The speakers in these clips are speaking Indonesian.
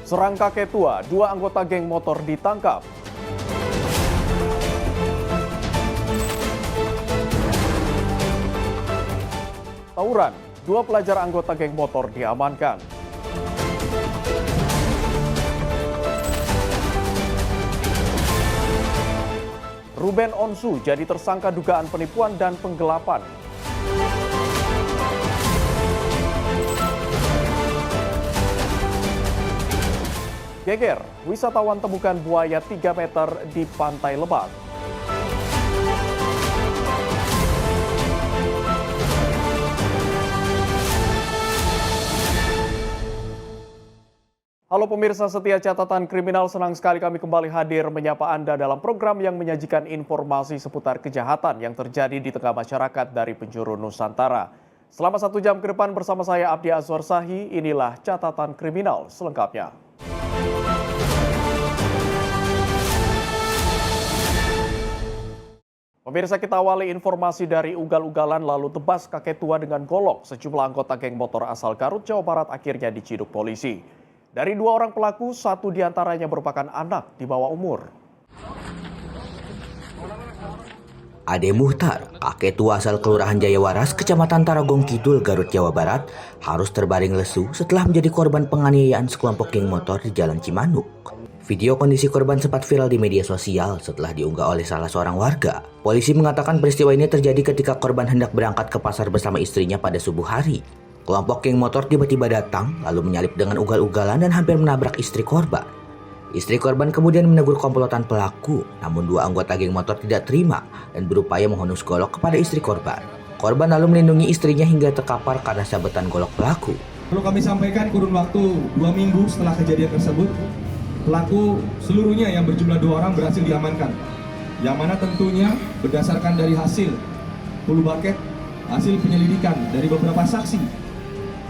Serang kakek tua, 2 anggota geng motor ditangkap. Tawuran, 2 pelajar anggota geng motor diamankan. Ruben Onsu jadi tersangka dugaan penipuan dan penggelapan. Geger, wisatawan temukan buaya 3 meter di Pantai Lebak. Halo pemirsa setia catatan kriminal, senang sekali kami kembali hadir menyapa Anda dalam program yang menyajikan informasi seputar kejahatan yang terjadi di tengah masyarakat dari penjuru Nusantara. Selama 1 jam ke depan bersama saya Abdi Azwar Sahi, inilah catatan kriminal selengkapnya. Pemirsa, kita awali informasi dari ugal-ugalan lalu tebas kakek tua dengan golok. Sejumlah anggota geng motor asal Garut, Jawa Barat akhirnya diciduk polisi. Dari 2 orang pelaku, 1 diantaranya merupakan anak di bawah umur. Ade Muhtar, kakek tua asal Kelurahan Jayawaras, Kecamatan Tarogong Kidul, Garut, Jawa Barat, harus terbaring lesu setelah menjadi korban penganiayaan sekelompok geng motor di Jalan Cimanuk. Video kondisi korban sempat viral di media sosial setelah diunggah oleh salah seorang warga. Polisi mengatakan peristiwa ini terjadi ketika korban hendak berangkat ke pasar bersama istrinya pada subuh hari. Kelompok geng motor tiba-tiba datang, lalu menyalip dengan ugal-ugalan dan hampir menabrak istri korban. Istri korban kemudian menegur komplotan pelaku, namun 2 anggota geng motor tidak terima dan berupaya menghunus golok kepada istri korban. Korban lalu melindungi istrinya hingga terkapar karena sabetan golok pelaku. Perlu kami sampaikan kurun waktu 2 minggu setelah kejadian tersebut, pelaku seluruhnya yang berjumlah 2 orang berhasil diamankan. Yang mana tentunya berdasarkan dari hasil full bucket, hasil penyelidikan dari beberapa saksi.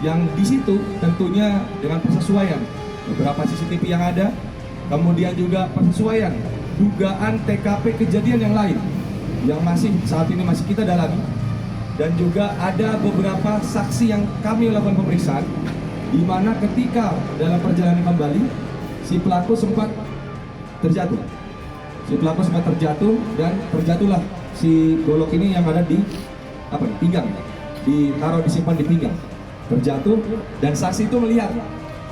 Yang di situ tentunya dengan persesuaian beberapa CCTV yang ada, kemudian juga persesuaian dugaan TKP kejadian yang lain yang saat ini masih kita dalami, dan juga ada beberapa saksi yang kami lakukan pemeriksaan di mana ketika dalam perjalanan kembali si pelaku sempat terjatuh. Dan terjatuhlah si golok ini yang ada di pinggang, disimpan di pinggang. Terjatuh dan saksi itu melihat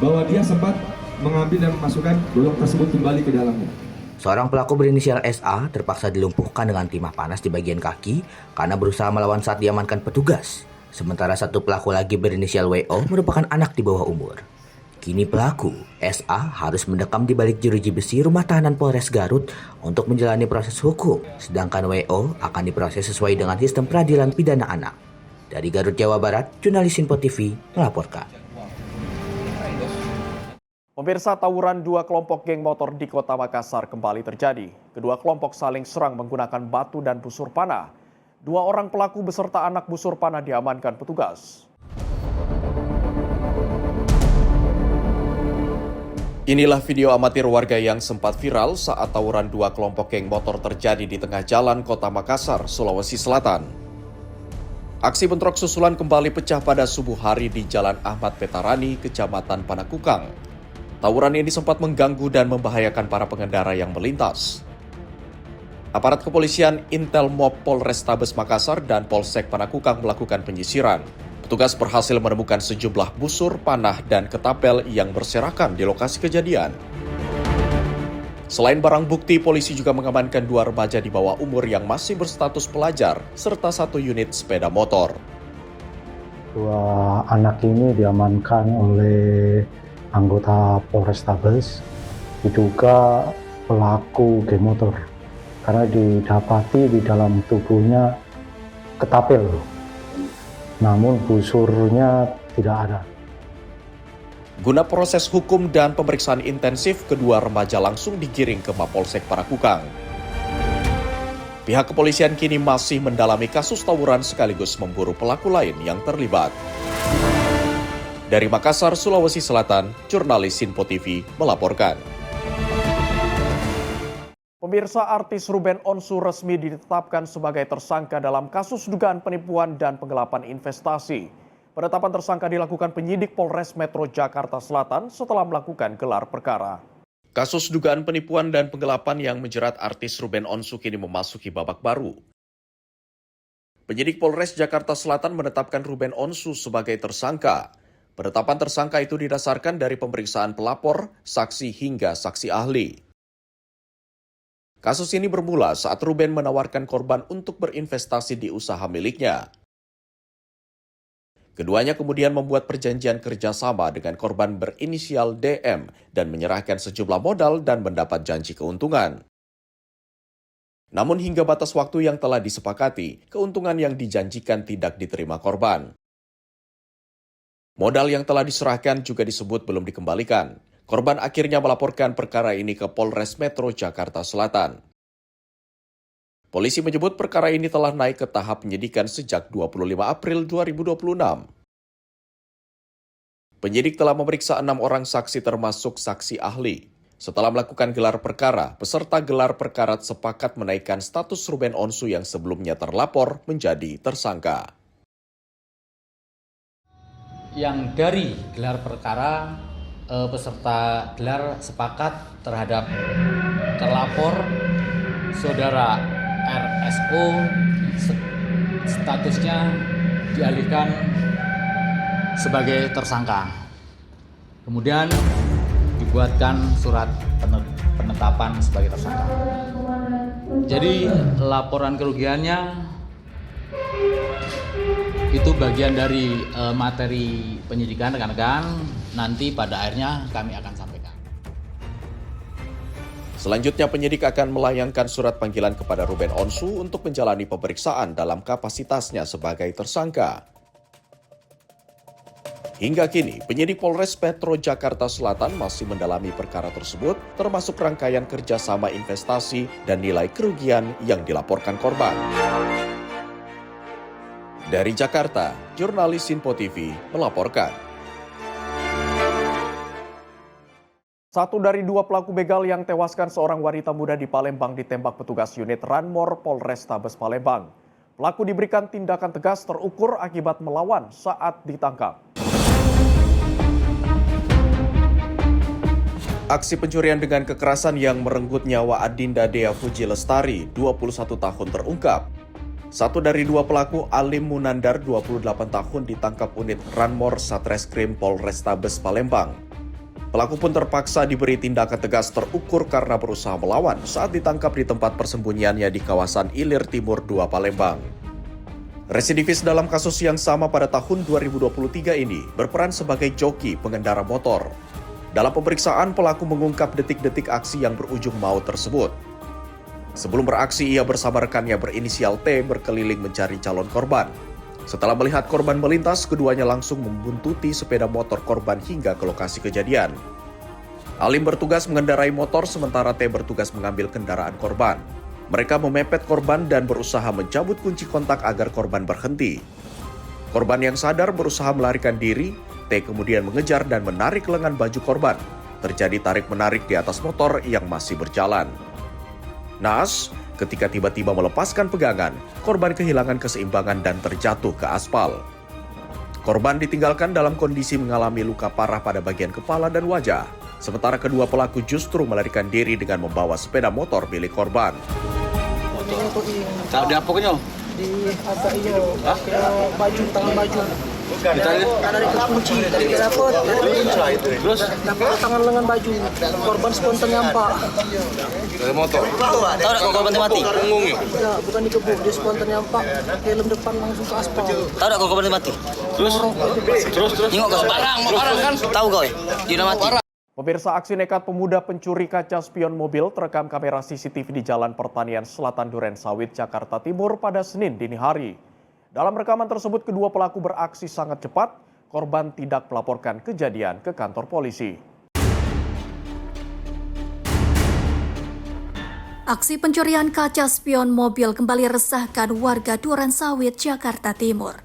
bahwa dia sempat mengambil dan memasukkan golok tersebut kembali ke dalamnya. Seorang pelaku berinisial SA terpaksa dilumpuhkan dengan timah panas di bagian kaki karena berusaha melawan saat diamankan petugas. Sementara 1 pelaku lagi berinisial WO merupakan anak di bawah umur. Kini pelaku, SA, harus mendekam di balik jeruji besi rumah tahanan Polres Garut untuk menjalani proses hukum. Sedangkan WO akan diproses sesuai dengan sistem peradilan pidana anak. Dari Garut, Jawa Barat, jurnalis Info TV melaporkan. Pemirsa, tawuran 2 kelompok geng motor di Kota Makassar kembali terjadi. Kedua kelompok saling serang menggunakan batu dan busur panah. 2 orang pelaku beserta anak busur panah diamankan petugas. Inilah video amatir warga yang sempat viral saat tawuran 2 kelompok geng motor terjadi di tengah jalan Kota Makassar, Sulawesi Selatan. Aksi bentrok susulan kembali pecah pada subuh hari di Jalan Ahmad Petarani, Kecamatan Panakukang. Tawuran ini sempat mengganggu dan membahayakan para pengendara yang melintas. Aparat kepolisian Intel Mob Polrestabes Makassar dan Polsek Panakukang melakukan penyisiran. Petugas berhasil menemukan sejumlah busur, panah, dan ketapel yang berserakan di lokasi kejadian. Selain barang bukti, polisi juga mengamankan 2 remaja di bawah umur yang masih berstatus pelajar, serta 1 unit sepeda motor. 2 anak ini diamankan oleh anggota Polrestabes, diduga pelaku geng motor, karena didapati di dalam tubuhnya ketapel, namun busurnya tidak ada. Guna proses hukum dan pemeriksaan intensif, kedua remaja langsung digiring ke Mapolsek Panakukang. Pihak kepolisian kini masih mendalami kasus tawuran sekaligus memburu pelaku lain yang terlibat. Dari Makassar, Sulawesi Selatan, jurnalis Info TV melaporkan. Pemirsa, artis Ruben Onsu resmi ditetapkan sebagai tersangka dalam kasus dugaan penipuan dan penggelapan investasi. Penetapan tersangka dilakukan penyidik Polres Metro Jakarta Selatan setelah melakukan gelar perkara. Kasus dugaan penipuan dan penggelapan yang menjerat artis Ruben Onsu kini memasuki babak baru. Penyidik Polres Jakarta Selatan menetapkan Ruben Onsu sebagai tersangka. Penetapan tersangka itu didasarkan dari pemeriksaan pelapor, saksi hingga saksi ahli. Kasus ini bermula saat Ruben menawarkan korban untuk berinvestasi di usaha miliknya. Keduanya kemudian membuat perjanjian kerjasama dengan korban berinisial DM dan menyerahkan sejumlah modal dan mendapat janji keuntungan. Namun hingga batas waktu yang telah disepakati, keuntungan yang dijanjikan tidak diterima korban. Modal yang telah diserahkan juga disebut belum dikembalikan. Korban akhirnya melaporkan perkara ini ke Polres Metro Jakarta Selatan. Polisi menyebut perkara ini telah naik ke tahap penyidikan sejak 25 April 2026. Penyidik telah memeriksa 6 orang saksi termasuk saksi ahli. Setelah melakukan gelar perkara, peserta gelar perkara sepakat menaikkan status Ruben Onsu yang sebelumnya terlapor menjadi tersangka. Yang dari gelar perkara, peserta gelar sepakat terhadap terlapor Saudara RSO statusnya dialihkan sebagai tersangka. Kemudian dibuatkan surat penetapan sebagai tersangka. Jadi laporan kerugiannya itu bagian dari materi penyidikan rekan-rekan, nanti pada akhirnya kami akan sampaikan. Selanjutnya penyidik akan melayangkan surat panggilan kepada Ruben Onsu untuk menjalani pemeriksaan dalam kapasitasnya sebagai tersangka. Hingga kini, penyidik Polres Metro Jakarta Selatan masih mendalami perkara tersebut, termasuk rangkaian kerjasama investasi dan nilai kerugian yang dilaporkan korban. Dari Jakarta, jurnalis Sinpo TV melaporkan. Satu dari 2 pelaku begal yang tewaskan seorang wanita muda di Palembang ditembak petugas unit Ranmor Polrestabes Palembang. Pelaku diberikan tindakan tegas terukur akibat melawan saat ditangkap. Aksi pencurian dengan kekerasan yang merenggut nyawa Adinda Dea Fuji Lestari, 21 tahun terungkap. Satu dari 2 pelaku, Alim Munandar, 28 tahun, ditangkap unit Ranmor Satreskrim Polrestabes Palembang. Pelaku pun terpaksa diberi tindakan tegas terukur karena berusaha melawan saat ditangkap di tempat persembunyiannya di kawasan Ilir Timur 2 Palembang. Residivis dalam kasus yang sama pada tahun 2023 ini berperan sebagai joki pengendara motor. Dalam pemeriksaan, pelaku mengungkap detik-detik aksi yang berujung maut tersebut. Sebelum beraksi, ia bersama rekannya berinisial T berkeliling mencari calon korban. Setelah melihat korban melintas, keduanya langsung membuntuti sepeda motor korban hingga ke lokasi kejadian. Alim bertugas mengendarai motor sementara T bertugas mengambil kendaraan korban. Mereka memepet korban dan berusaha mencabut kunci kontak agar korban berhenti. Korban yang sadar berusaha melarikan diri, T kemudian mengejar dan menarik lengan baju korban. Terjadi tarik-menarik di atas motor yang masih berjalan. Naas, ketika tiba-tiba melepaskan pegangan, korban kehilangan keseimbangan dan terjatuh ke aspal. Korban ditinggalkan dalam kondisi mengalami luka parah pada bagian kepala dan wajah. Sementara kedua pelaku justru melarikan diri dengan membawa sepeda motor milik korban. Di apa kenyo? Di apa iyo? Baju, tangan baju. Dari kunci, dari dapur, Terus dapat tangan lengan baju. Korban spontan nyampak. dari motor. Tahu enggak korban mati? Punggung ya. Tidak, bukan dikebuk, dia spontan nyampak. Helm depan langsung ke aspal. Tahu enggak korban mati? Terus Tengok kau barang kan? Tahu kau ya? Dia udah mati. Pemirsa, aksi nekat pemuda pencuri kaca spion mobil terekam kamera CCTV di Jalan Pertanian Selatan Duren Sawit, Jakarta Timur pada Senin dini hari. Dalam rekaman tersebut, kedua pelaku beraksi sangat cepat. Korban tidak melaporkan kejadian ke kantor polisi. Aksi pencurian kaca spion mobil kembali resahkan warga Duren Sawit, Jakarta Timur.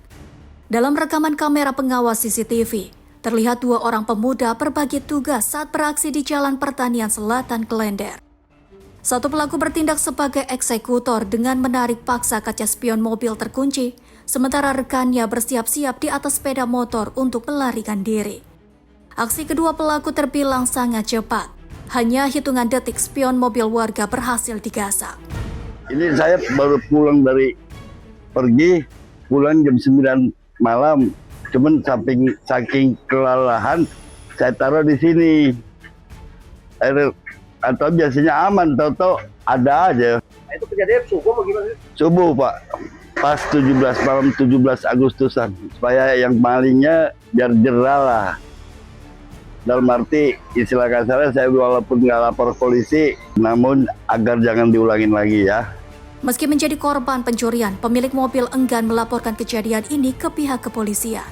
Dalam rekaman kamera pengawas CCTV, terlihat 2 orang pemuda berbagi tugas saat beraksi di Jalan Pertanian Selatan, Klender. Satu pelaku bertindak sebagai eksekutor dengan menarik paksa kaca spion mobil terkunci, sementara rekannya bersiap-siap di atas sepeda motor untuk melarikan diri. Aksi kedua pelaku terbilang sangat cepat. Hanya hitungan detik spion mobil warga berhasil digasak. Ini saya baru pulang dari pulang jam 9 malam. Cuman saking kelelahan saya taruh di sini. Atau biasanya aman, tahu-tahu ada aja. Itu kejadian subuh apa gimana? Subuh, Pak. Pas 17 malam 17 Agustusan. Supaya yang malingnya biar jerah lah. Dalam arti istilah kasarnya saya walaupun nggak lapor polisi, namun agar jangan diulangin lagi ya. Meski menjadi korban pencurian, pemilik mobil enggan melaporkan kejadian ini ke pihak kepolisian.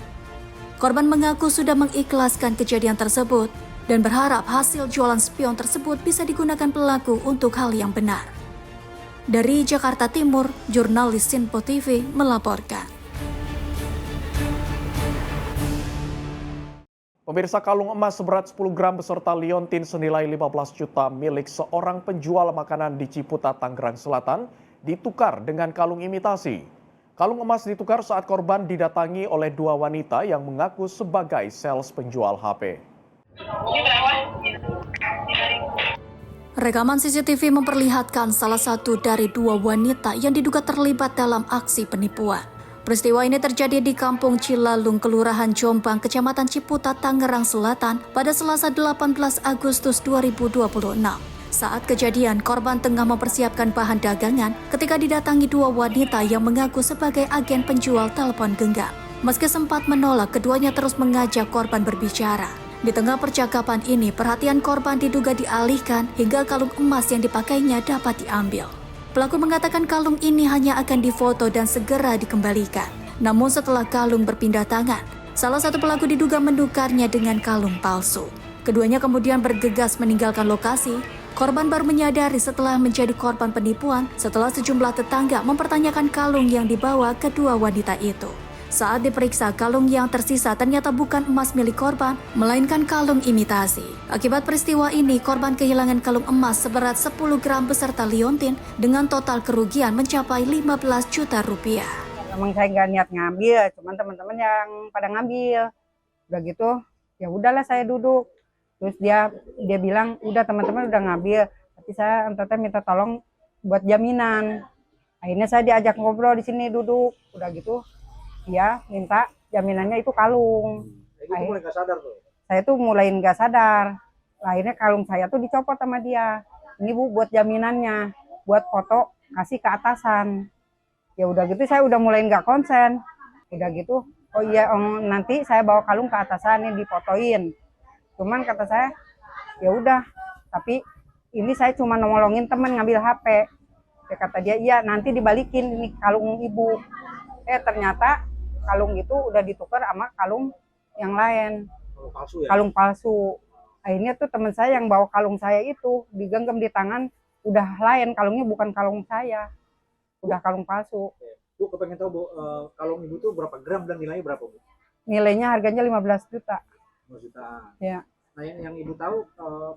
Korban mengaku sudah mengikhlaskan kejadian tersebut dan berharap hasil jualan spion tersebut bisa digunakan pelaku untuk hal yang benar. Dari Jakarta Timur, jurnalis Sinpo TV melaporkan. Pemirsa, kalung emas seberat 10 gram beserta liontin senilai 15 juta milik seorang penjual makanan di Ciputat, Tangerang Selatan ditukar dengan kalung imitasi. Kalung emas ditukar saat korban didatangi oleh dua wanita yang mengaku sebagai sales penjual HP. Rekaman CCTV memperlihatkan salah satu dari dua wanita yang diduga terlibat dalam aksi penipuan. Peristiwa ini terjadi di Kampung Cilalung, Kelurahan Jombang, Kecamatan Ciputat, Tangerang Selatan pada Selasa 18 Agustus 2026. Saat kejadian, korban tengah mempersiapkan bahan dagangan ketika didatangi dua wanita yang mengaku sebagai agen penjual telepon genggam. Meski sempat menolak, keduanya terus mengajak korban berbicara. Di tengah percakapan ini, perhatian korban diduga dialihkan hingga kalung emas yang dipakainya dapat diambil. Pelaku mengatakan kalung ini hanya akan difoto dan segera dikembalikan. Namun setelah kalung berpindah tangan, salah satu pelaku diduga menukarnya dengan kalung palsu. Keduanya kemudian bergegas meninggalkan lokasi. Korban baru menyadari setelah menjadi korban penipuan setelah sejumlah tetangga mempertanyakan kalung yang dibawa kedua wanita itu. Saat diperiksa, kalung yang tersisa ternyata bukan emas milik korban, melainkan kalung imitasi. Akibat peristiwa ini, korban kehilangan kalung emas seberat 10 gram beserta liontin dengan total kerugian mencapai 15 juta rupiah. Emang saya nggak niat ngambil, cuman teman-teman yang pada ngambil. Udah gitu, ya udahlah saya duduk. Terus dia bilang, udah teman-teman udah ngambil, tapi saya minta tolong buat jaminan. Akhirnya saya diajak ngobrol di sini duduk, udah gitu. Dia minta jaminannya itu kalung. Itu mulai nggak sadar tuh? Saya tuh mulai nggak sadar. Akhirnya kalung saya tuh dicopot sama dia. Ini Bu buat jaminannya, buat foto kasih ke atasan. Ya udah gitu saya udah mulai nggak konsen. Udah gitu, oh iya nanti saya bawa kalung ke atasan ini difotoin. Cuman kata saya, ya udah. Tapi ini saya cuma nolongin teman ngambil HP. Ya kata dia, iya nanti dibalikin ini kalung ibu. Ternyata kalung itu udah ditukar sama kalung yang lain. Kalung palsu ya? Kalung palsu. Akhirnya tuh teman saya yang bawa kalung saya itu digenggam di tangan, udah lain, kalungnya bukan kalung saya. Udah kalung palsu. Bu, kepengen tahu Bu, kalung ibu tuh berapa gram dan nilainya berapa Bu? Nilainya harganya 15 juta. 15 juta. Ya. Nah yang ibu tahu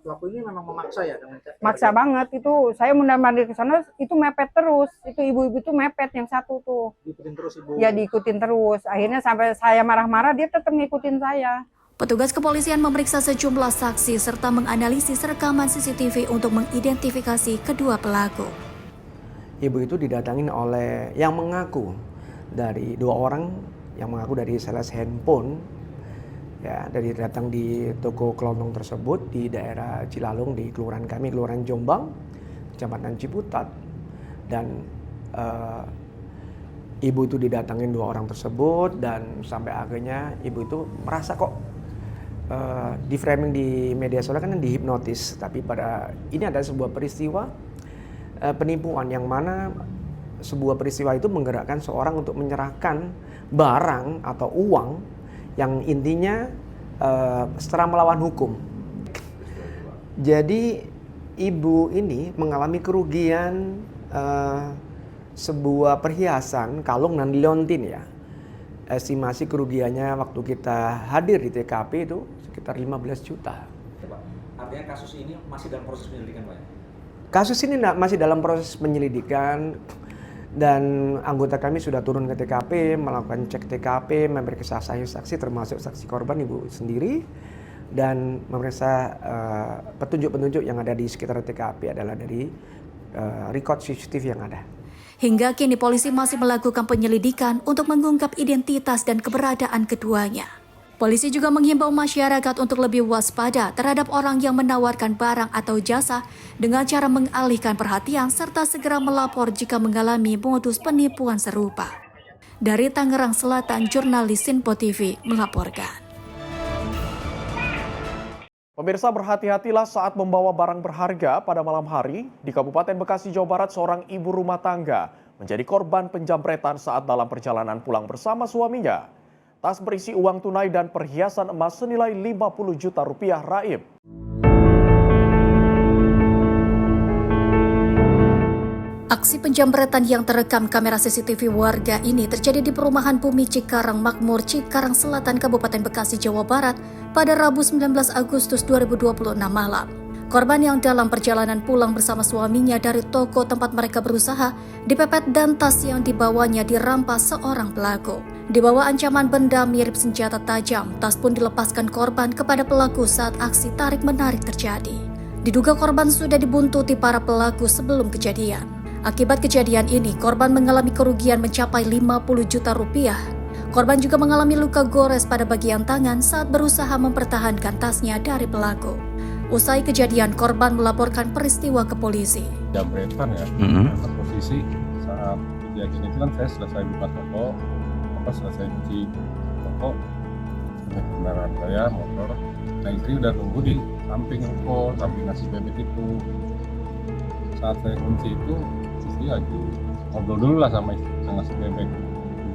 pelaku ini memang memaksa ya? Maksa banget itu. Saya mundar-mandir ke sana itu mepet terus. Itu ibu-ibu tuh mepet yang satu tuh. Diikutin terus ibu? Ya diikutin terus. Akhirnya sampai saya marah-marah dia tetap ngikutin saya. Petugas kepolisian memeriksa sejumlah saksi serta menganalisis rekaman CCTV untuk mengidentifikasi kedua pelaku. Ibu itu didatangin oleh yang mengaku dari dua orang yang mengaku dari sales handphone. Ya, dari datang di toko kelontong tersebut di daerah Cilalung di kelurahan kami, Kelurahan Jombang, Kecamatan Ciputat. Dan ibu itu didatangin dua orang tersebut dan sampai akhirnya ibu itu merasa kok di framing di media sosial kan dihipnotis. Tapi pada ini ada sebuah peristiwa penipuan yang mana sebuah peristiwa itu menggerakkan seorang untuk menyerahkan barang atau uang yang intinya secara melawan hukum. Jadi ibu ini mengalami kerugian sebuah perhiasan kalung dan liontin ya. Estimasi kerugiannya waktu kita hadir di TKP itu sekitar 15 juta. Artinya kasus ini masih dalam proses penyelidikan Pak? Kasus ini masih dalam proses penyelidikan. Dan anggota kami sudah turun ke TKP, melakukan cek TKP, memeriksa saksi-saksi termasuk saksi korban ibu sendiri, dan memeriksa petunjuk-petunjuk yang ada di sekitar TKP adalah dari record CCTV yang ada. Hingga kini polisi masih melakukan penyelidikan untuk mengungkap identitas dan keberadaan keduanya. Polisi juga menghimbau masyarakat untuk lebih waspada terhadap orang yang menawarkan barang atau jasa dengan cara mengalihkan perhatian serta segera melapor jika mengalami modus penipuan serupa. Dari Tangerang Selatan, jurnalis Sinpo TV melaporkan. Pemirsa, berhati-hatilah saat membawa barang berharga pada malam hari. Di Kabupaten Bekasi, Jawa Barat, seorang ibu rumah tangga menjadi korban penjamretan saat dalam perjalanan pulang bersama suaminya. Tas berisi uang tunai dan perhiasan emas senilai 50 juta rupiah raib. Aksi penjamretan yang terekam kamera CCTV warga ini terjadi di perumahan Bumi Cikarang Makmur, Cikarang Selatan, Kabupaten Bekasi, Jawa Barat pada Rabu 19 Agustus 2026 malam. Korban yang dalam perjalanan pulang bersama suaminya dari toko tempat mereka berusaha dipepet dan tas yang dibawanya dirampas seorang pelaku. Di bawah ancaman benda mirip senjata tajam, tas pun dilepaskan korban kepada pelaku saat aksi tarik-menarik terjadi. Diduga korban sudah dibuntuti para pelaku sebelum kejadian. Akibat kejadian ini, korban mengalami kerugian mencapai 50 juta rupiah. Korban juga mengalami luka gores pada bagian tangan saat berusaha mempertahankan tasnya dari pelaku. Usai kejadian, korban melaporkan peristiwa ke polisi. Jambretan ya, posisi saat kejadian itu kan saya selesai buka toko, selesai cuci toko, kendaraan saya, motor. Nah istri udah nunggu di samping ruko, samping nasi bebek itu. Saat saya kunci itu, istri lagi ngobrol dulu lah sama istri, sama nasi bebek.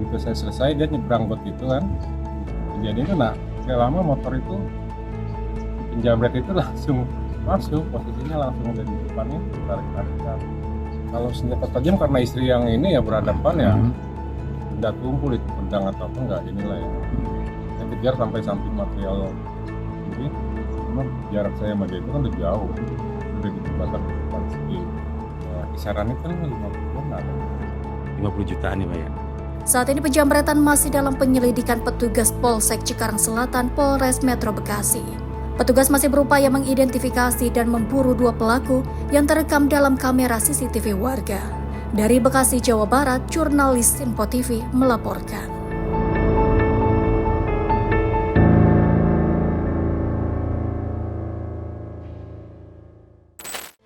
Begitu saya selesai, dia nyebrang buat itu kan. Kejadian itu, nah gak lama motor itu penjamret itu langsung masuk, posisinya langsung dari depannya tarik-tarikan. Kalau senjata tajam karena istri yang ini ya berhadapan ya, benda tumpul itu pedang atau apa enggak inilah ya. Saya kejar sampai samping material ini, memang jarak saya sama dia itu kan udah jauh, udah di batas depan segi. Kisarannya kan 50 jutaan nih Pak ya. Saat ini penjamretan masih dalam penyelidikan petugas Polsek Cikarang Selatan, Polres Metro Bekasi. Petugas masih berupaya mengidentifikasi dan memburu dua pelaku yang terekam dalam kamera CCTV warga. Dari Bekasi, Jawa Barat, jurnalis Sinpo TV melaporkan.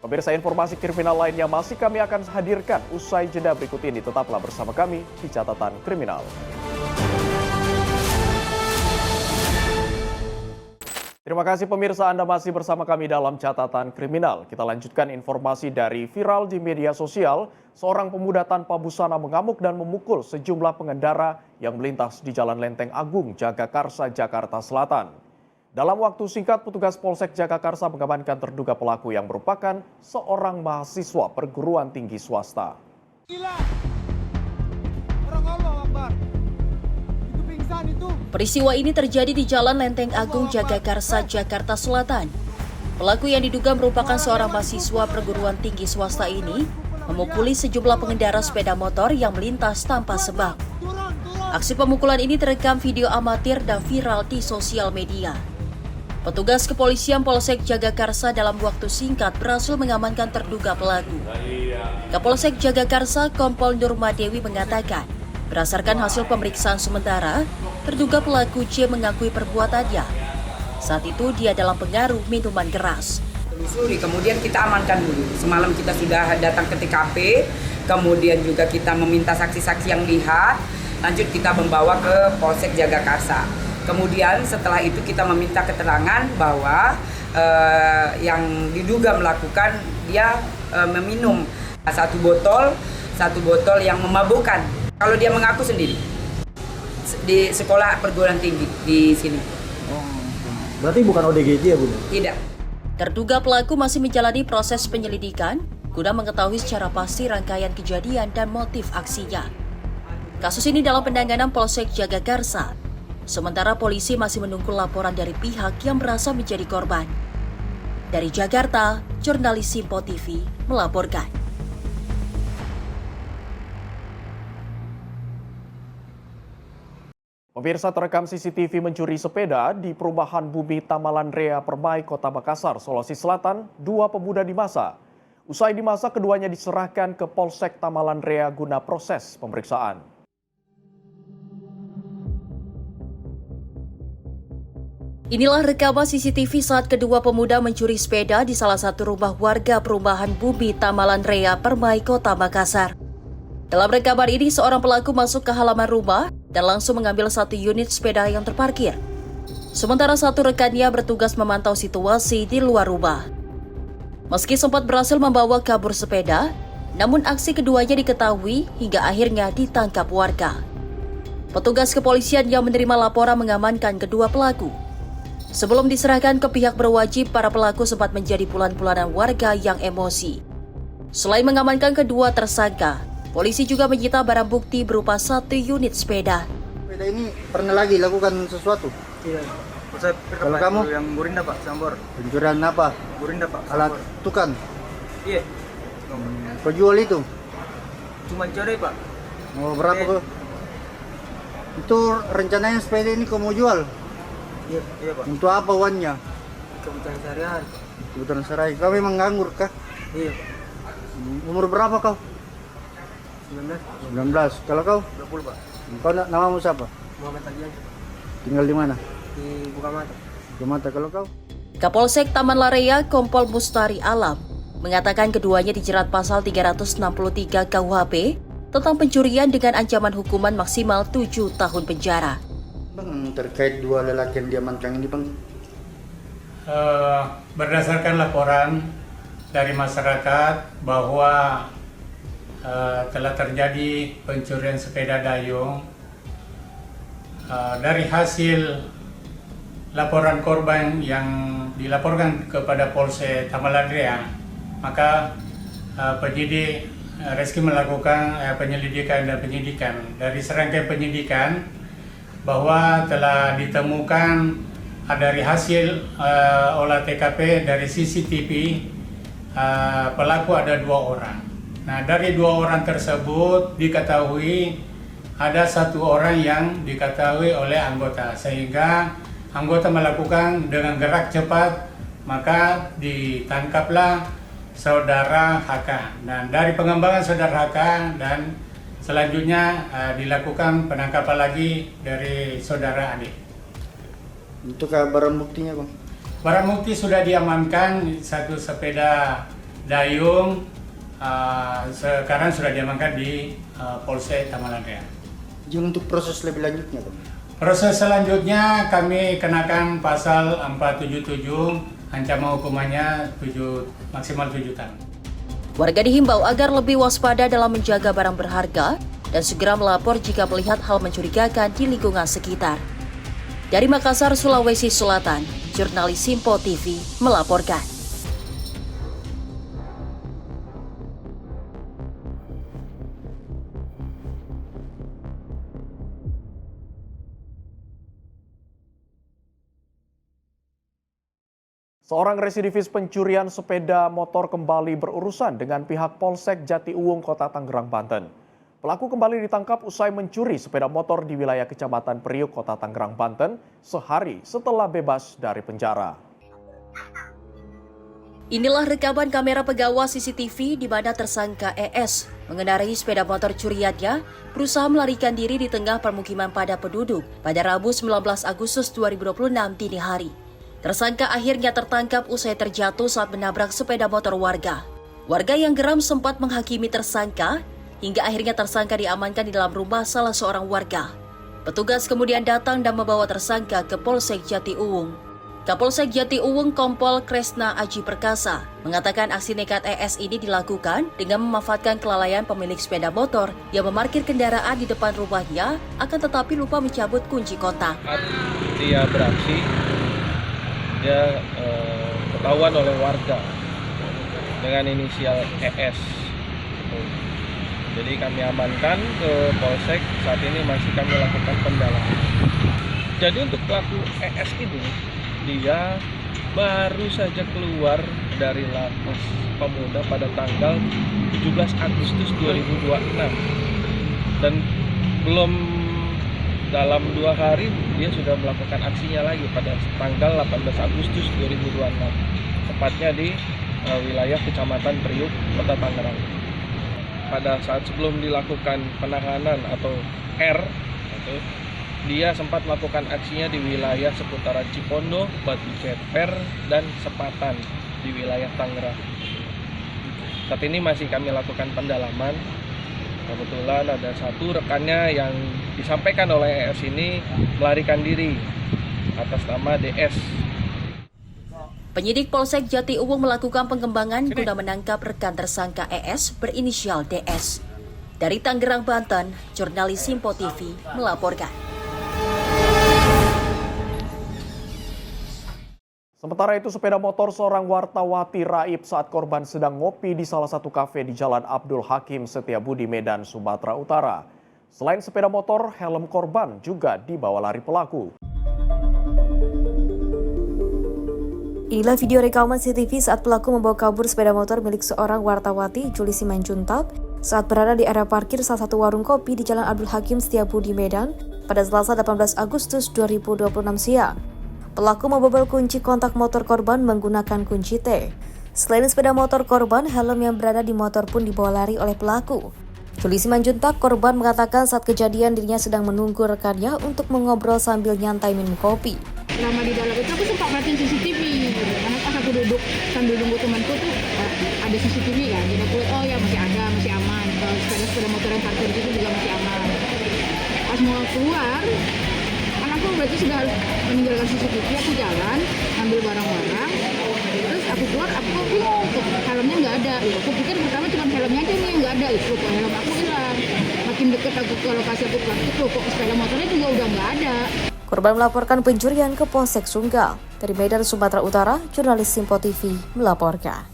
Pemirsa, informasi kriminal lainnya masih kami akan hadirkan usai jeda berikut ini. Tetaplah bersama kami di Catatan Kriminal. Terima kasih pemirsa, Anda masih bersama kami dalam Catatan Kriminal. Kita lanjutkan informasi dari viral di media sosial. Seorang pemuda tanpa busana mengamuk dan memukul sejumlah pengendara yang melintas di Jalan Lenteng Agung, Jagakarsa, Jakarta Selatan. Dalam waktu singkat, petugas Polsek Jagakarsa mengamankan terduga pelaku yang merupakan seorang mahasiswa perguruan tinggi swasta. Peristiwa ini terjadi di Jalan Lenteng Agung, Jagakarsa, Jakarta Selatan. Pelaku yang diduga merupakan seorang mahasiswa perguruan tinggi swasta ini memukuli sejumlah pengendara sepeda motor yang melintas tanpa sebab. Aksi pemukulan ini terekam video amatir dan viral di sosial media. Petugas kepolisian Polsek Jagakarsa dalam waktu singkat berhasil mengamankan terduga pelaku. Kapolsek Jagakarsa Kompol Nurmadewi mengatakan, berdasarkan hasil pemeriksaan sementara, terduga pelaku J mengakui perbuatannya. Saat itu dia dalam pengaruh minuman keras. Telusuri, kemudian kita amankan dulu. Semalam kita sudah datang ke TKP, kemudian juga kita meminta saksi-saksi yang lihat, lanjut kita membawa ke Polsek Jagakarsa. Kemudian setelah itu kita meminta keterangan bahwa yang diduga melakukan dia meminum satu botol yang memabukkan. Kalau dia mengaku sendiri di sekolah perguruan tinggi di sini. Berarti bukan ODGJ ya, Bu? Tidak. Terduga pelaku masih menjalani proses penyelidikan guna mengetahui secara pasti rangkaian kejadian dan motif aksinya. Kasus ini dalam penanganan Polsek Jagakarsa. Sementara polisi masih menunggu laporan dari pihak yang merasa menjadi korban. Dari Jakarta, jurnalis Sinpo TV melaporkan. Pemirsa, terekam CCTV mencuri sepeda di perumahan Bumi Tamalan Rea Permai, Kota Makassar, Sulawesi Selatan, 2 pemuda dimasa. Usai dimasa, keduanya diserahkan ke Polsek Tamalan Rea guna proses pemeriksaan. Inilah rekaman CCTV saat kedua pemuda mencuri sepeda di salah satu rumah warga perumahan Bumi Tamalan Rea Permai, Kota Makassar. Dalam rekaman ini, seorang pelaku masuk ke halaman rumah dan langsung mengambil 1 unit sepeda yang terparkir. Sementara satu rekannya bertugas memantau situasi di luar rumah. Meski sempat berhasil membawa kabur sepeda, namun aksi keduanya diketahui hingga akhirnya ditangkap warga. Petugas kepolisian yang menerima laporan mengamankan kedua pelaku. Sebelum diserahkan ke pihak berwajib, para pelaku sempat menjadi bulan-bulanan warga yang emosi. Selain mengamankan kedua tersangka, polisi juga menyita barang bukti berupa 1 unit sepeda. Sepeda ini pernah lagi lakukan sesuatu? Iya. Saya kalau kamu? yang Burinda Pak, Sambor. Pencurian apa? Burinda Pak, Alat Sambor. tukan? Iya. Kau jual itu? Cuma curi Pak. Mau berapa kau? Itu rencananya sepeda ini kau mau jual? Iya Pak. Untuk apa uangnya? Kebutuhan sehari-hari. Kebutuhan sehari. Kau memang nganggur kah? Iya Pak. Umur berapa kau? 19. Kalau kau? 20 Pak. Kau namamu siapa? Muhammad Tagian. Tinggal di mana? Di Bukamata. Bukamata. Kalau kau? Kapolsek Taman Larea Kompol Mustari Alam mengatakan keduanya dijerat pasal 363 KUHP tentang pencurian dengan ancaman hukuman maksimal 7 tahun penjara. Bang, terkait 2 lelaki yang diamankan ini Bang? Berdasarkan laporan dari masyarakat bahwa telah terjadi pencurian sepeda dayung. Dari hasil laporan korban yang dilaporkan kepada Polsek Tamalan Rea, maka penyidik Reski melakukan penyelidikan dan penyidikan. Dari serangkaian penyidikan bahwa telah ditemukan dari hasil olah TKP dari CCTV pelaku ada 2 orang. Nah, dari 2 orang tersebut diketahui ada 1 orang yang diketahui oleh anggota, sehingga anggota melakukan dengan gerak cepat, maka ditangkaplah saudara HK. Dan dari pengembangan saudara HK dan selanjutnya dilakukan penangkapan lagi dari saudara Ade. Untuk barang buktinya Bang? Barang bukti sudah diamankan, 1 sepeda dayung, sekarang sudah diamankan di Polsek Tamalan Rea. Jadi untuk proses lebih lanjutnya Bang? Proses selanjutnya kami kenakan pasal 477, ancaman hukumannya maksimal 7 tahun. Warga dihimbau agar lebih waspada dalam menjaga barang berharga dan segera melapor jika melihat hal mencurigakan di lingkungan sekitar. Dari Makassar, Sulawesi Selatan, jurnalis Simpo TV melaporkan. Seorang residivis pencurian sepeda motor kembali berurusan dengan pihak Polsek Jatiuwung, Kota Tangerang, Banten. Pelaku kembali ditangkap usai mencuri sepeda motor di wilayah Kecamatan Priuk, Kota Tangerang, Banten, sehari setelah bebas dari penjara. Inilah rekaman kamera pengawas CCTV di mana tersangka ES mengendarai sepeda motor curiannya berusaha melarikan diri di tengah permukiman padat penduduk pada Rabu 19 Agustus 2026 dini hari. Tersangka akhirnya tertangkap usai terjatuh saat menabrak sepeda motor warga. Warga yang geram sempat menghakimi tersangka, hingga akhirnya tersangka diamankan di dalam rumah salah seorang warga. Petugas kemudian datang dan membawa tersangka ke Polsek Jatiuwung. Kapolsek Jatiuwung Kompol Kresna Aji Perkasa mengatakan aksi nekat ES ini dilakukan dengan memanfaatkan kelalaian pemilik sepeda motor yang memarkir kendaraan di depan rumahnya, akan tetapi lupa mencabut kunci kotak. Dia beraksi, dia ketahuan oleh warga dengan inisial ES. Jadi kami amankan ke Polsek, saat ini masih kami lakukan pendalaman. Jadi untuk pelaku ES ini, dia baru saja keluar dari lapas pemuda pada tanggal 17 Agustus 2026 dan belum dalam 2 hari dia sudah melakukan aksinya lagi pada tanggal 18 Agustus 2026, tepatnya di wilayah Kecamatan Priuk, Kota Tangerang. Pada saat sebelum dilakukan penahanan atau R, dia sempat melakukan aksinya di wilayah seputaran Cipondo, Batu Ceper, dan Sepatan di wilayah Tangerang. Saat ini masih kami lakukan pendalaman. Kebetulan ada satu rekannya yang disampaikan oleh ES ini melarikan diri atas nama DS. Penyidik Polsek Jati Uwung melakukan pengembangan guna menangkap rekan tersangka ES berinisial DS. Dari Tangerang, Banten, jurnalis Simpo TV melaporkan. Sementara itu, sepeda motor seorang wartawati raib saat korban sedang ngopi di salah satu kafe di Jalan Abdul Hakim Setiabudi, Medan, Sumatera Utara. Selain sepeda motor, helm korban juga dibawa lari pelaku. Inilah video rekaman CCTV saat pelaku membawa kabur sepeda motor milik seorang wartawati, Juli Simanjuntak, saat berada di area parkir salah satu warung kopi di Jalan Abdul Hakim Setiabudi, Medan, pada Selasa 18 Agustus 2026 siang. Pelaku membobol kunci kontak motor korban menggunakan kunci T. Selain sepeda motor korban, helm yang berada di motor pun dibawa lari oleh pelaku. Juli Simanjuntak, korban, mengatakan saat kejadian dirinya sedang menunggu rekannya untuk mengobrol sambil nyantai minum kopi. Selama di dalam itu aku sempat perhatiin CCTV, karena pas aku duduk sambil nunggu temanku tuh ada CCTV kan, jadi aku lihat, oh ya masih ada, masih aman. Sepeda motor yang parkir itu juga masih aman. Pas mau keluar, aku berarti sudah meninggalkan CCTV, aku jalan ambil barang-barang, terus aku keluar, aku bingung, helmnya nggak ada. Aku pikir pertama cuma helmnya aja nih yang nggak ada, itu kok helm aku hilang. Makin deket aku ke lokasi aku parkir, kok sepeda motornya juga udah nggak ada. Korban melaporkan pencurian ke Polsek Sunggal. Dari Medan, Sumatera Utara, jurnalis Simpo TV melaporkan.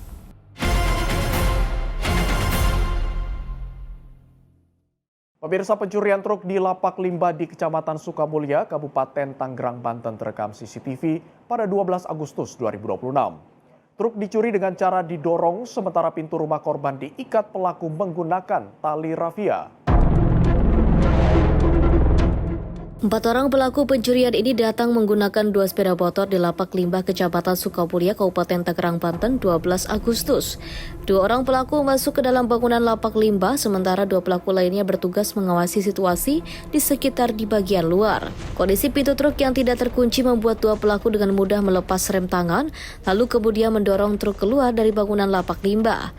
Pemirsa, pencurian truk di lapak limbah di Kecamatan Sukamulya, Kabupaten Tangerang, Banten terekam CCTV pada 12 Agustus 2026. Truk dicuri dengan cara didorong sementara pintu rumah korban diikat pelaku menggunakan tali rafia. 4 orang pelaku pencurian ini datang menggunakan 2 sepeda motor di lapak limbah Kecamatan Sukamulya, Kabupaten Tangerang, Banten 12 Agustus. 2 orang pelaku masuk ke dalam bangunan lapak limbah, sementara 2 pelaku lainnya bertugas mengawasi situasi di sekitar di bagian luar. Kondisi pintu truk yang tidak terkunci membuat 2 pelaku dengan mudah melepas rem tangan, lalu kemudian mendorong truk keluar dari bangunan lapak limbah.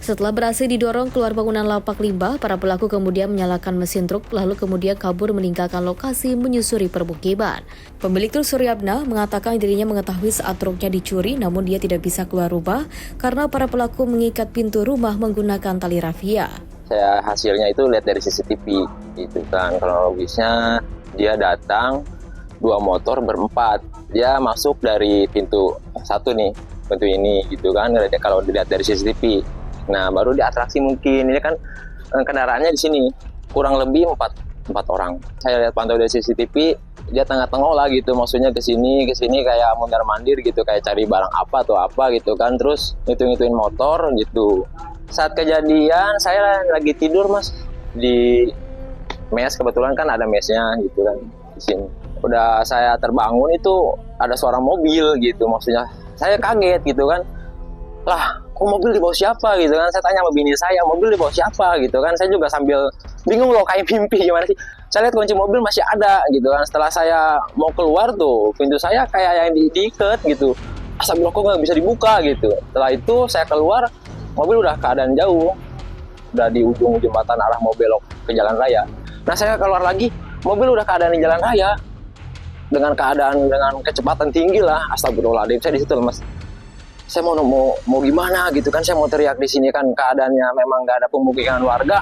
Setelah berhasil didorong keluar bangunan lapak limbah, para pelaku kemudian menyalakan mesin truk lalu kemudian kabur meninggalkan lokasi menyusuri permukiman. Pemilik truk Suryabna mengatakan dirinya mengetahui saat truknya dicuri, namun dia tidak bisa keluar rumah karena para pelaku mengikat pintu rumah menggunakan tali rafia. Saya hasilnya itu lihat dari CCTV, itu kan kronologisnya dia datang 2 motor berempat, dia masuk dari pintu satu nih, pintu ini gitu kan, kalau dilihat dari CCTV. Nah, baru diatraksi mungkin. Ini kan kendaraannya di sini kurang lebih 4 orang. Saya lihat pantau dari CCTV, dia tengah-tengah lah gitu, maksudnya ke sini kayak mondar-mandir gitu, kayak cari barang apa atau apa gitu kan, terus ngitung-ngituin motor gitu. Saat kejadian saya lagi tidur, Mas, di mes, kebetulan kan ada mesnya gitu kan di sini. Udah saya terbangun itu ada suara mobil gitu, maksudnya saya kaget gitu kan. Lah, kok mobil dibawa siapa gitu kan? Saya tanya sama bini saya, mobil dibawa siapa gitu kan? Saya juga sambil bingung loh, kayak mimpi gimana sih. Saya lihat kunci mobil masih ada gitu kan. Setelah saya mau keluar tuh, pintu saya kayak yang diikat gitu. Astagfirullah, kok nggak bisa dibuka gitu. Setelah itu saya keluar, mobil udah keadaan jauh. Udah di ujung jembatan arah mau belok ke jalan raya. Nah, saya keluar lagi, mobil udah keadaan di jalan raya. Dengan kecepatan tinggi lah. Astagfirullahaladzim, saya di situ Mas. Saya mau gimana gitu kan, saya mau teriak di sini kan, keadaannya memang nggak ada pemukiman warga.